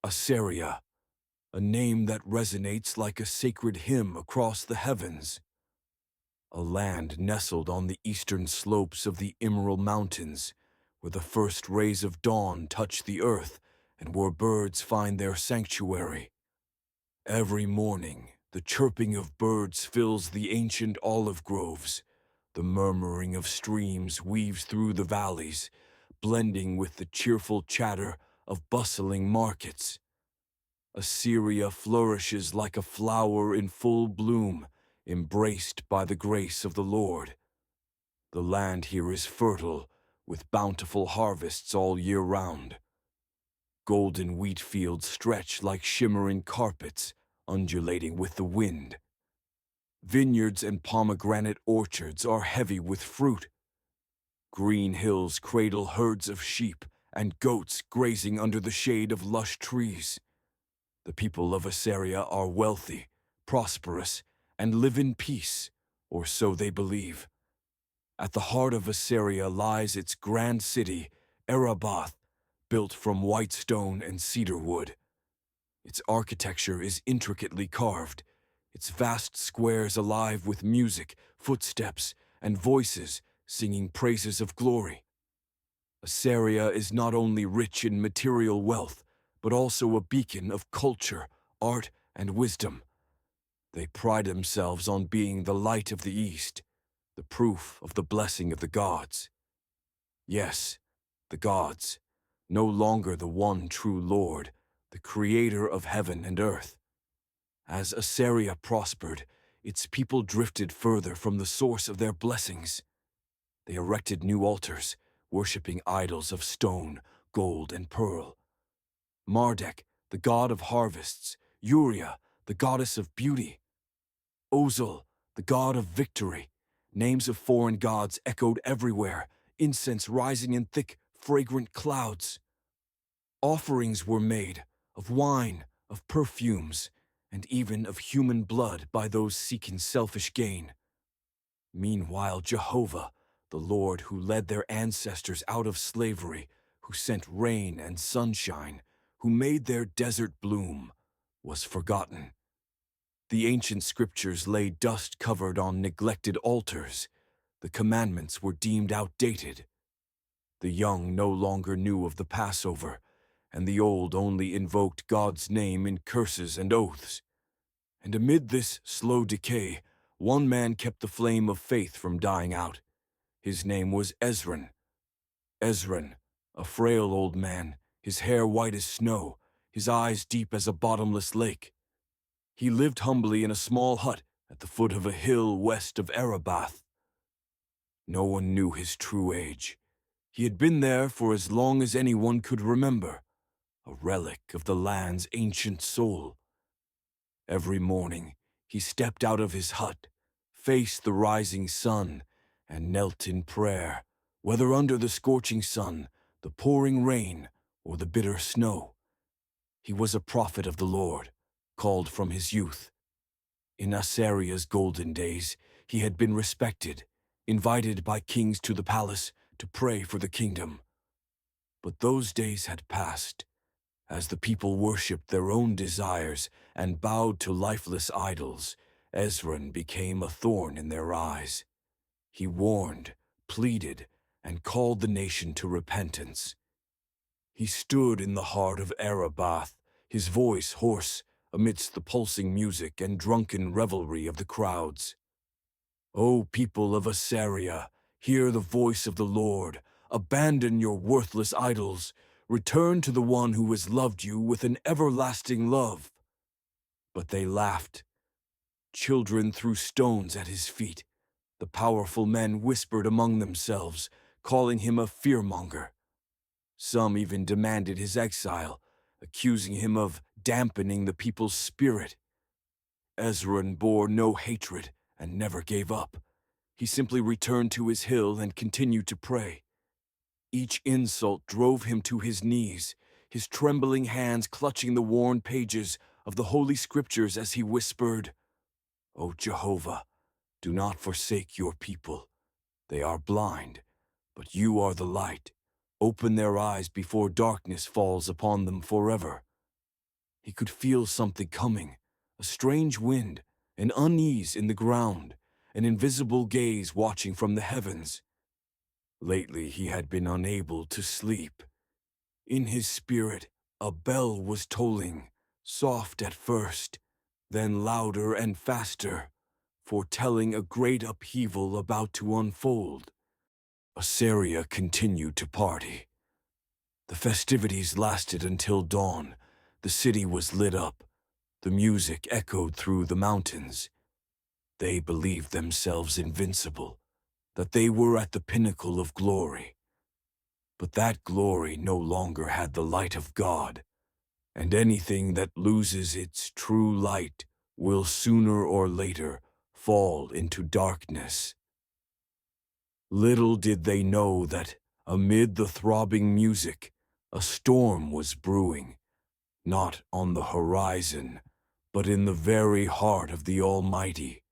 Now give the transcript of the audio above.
Assyria, a name that resonates like a sacred hymn across the heavens. A land nestled on the eastern slopes of the Emerald Mountains, where the first rays of dawn touch the earth and where birds find their sanctuary. Every morning, the chirping of birds fills the ancient olive groves. The murmuring of streams weaves through the valleys, blending with the cheerful chatter of bustling markets. Assyria flourishes like a flower in full bloom, embraced by the grace of the Lord. The land here is fertile, with bountiful harvests all year round. Golden wheat fields stretch like shimmering carpets, undulating with the wind. Vineyards and pomegranate orchards are heavy with fruit. Green hills cradle herds of sheep and goats grazing under the shade of lush trees. The people of Assyria are wealthy, prosperous, and live in peace, or so they believe. At the heart of Assyria lies its grand city, Arabath, built from white stone and cedar wood. Its architecture is intricately carved, its vast squares alive with music, footsteps, and voices singing praises of glory. Assyria is not only rich in material wealth, but also a beacon of culture, art, and wisdom. They pride themselves on being the light of the East, the proof of the blessing of the gods. Yes, the gods, no longer the one true Lord, the creator of heaven and earth. As Assyria prospered, its people drifted further from the source of their blessings. They erected new altars, worshipping idols of stone, gold, and pearl. Marduk, the god of harvests, Uriah, the goddess of beauty, Ozil, the god of victory. Names of foreign gods echoed everywhere, incense rising in thick, fragrant clouds. Offerings were made of wine, of perfumes, and even of human blood by those seeking selfish gain. Meanwhile, Jehovah, the Lord who led their ancestors out of slavery, who sent rain and sunshine, who made their desert bloom, was forgotten. The ancient scriptures lay dust-covered on neglected altars. The commandments were deemed outdated. The young no longer knew of the Passover, and the old only invoked God's name in curses and oaths. And amid this slow decay, one man kept the flame of faith from dying out. His name was Ezran. Ezran, a frail old man, his hair white as snow, his eyes deep as a bottomless lake. He lived humbly in a small hut at the foot of a hill west of Arabath. No one knew his true age. He had been there for as long as anyone could remember, a relic of the land's ancient soul. Every morning, he stepped out of his hut, faced the rising sun, and knelt in prayer, whether under the scorching sun, the pouring rain, or the bitter snow. He was a prophet of the Lord, called from his youth. In Assyria's golden days, he had been respected, invited by kings to the palace to pray for the kingdom. But those days had passed. As the people worshipped their own desires and bowed to lifeless idols, Ezran became a thorn in their eyes. He warned, pleaded, and called the nation to repentance. He stood in the heart of Arabath, his voice hoarse amidst the pulsing music and drunken revelry of the crowds. O people of Assyria, hear the voice of the Lord. Abandon your worthless idols. Return to the one who has loved you with an everlasting love. But they laughed. Children threw stones at his feet. The powerful men whispered among themselves, calling him a fearmonger. Some even demanded his exile, accusing him of dampening the people's spirit. Ezran bore no hatred and never gave up. He simply returned to his hill and continued to pray. Each insult drove him to his knees, his trembling hands clutching the worn pages of the Holy Scriptures as he whispered, "O Jehovah, do not forsake your people. They are blind, but you are the light. Open their eyes before darkness falls upon them forever." He could feel something coming, a strange wind, an unease in the ground, an invisible gaze watching from the heavens. Lately he had been unable to sleep. In his spirit, a bell was tolling, soft at first, then louder and faster, foretelling a great upheaval about to unfold. Assyria continued to party. The festivities lasted until dawn. The city was lit up. The music echoed through the mountains. They believed themselves invincible, that they were at the pinnacle of glory. But that glory no longer had the light of God, and anything that loses its true light will sooner or later fall into darkness. Little did they know that, amid the throbbing music, a storm was brewing, not on the horizon, but in the very heart of the Almighty.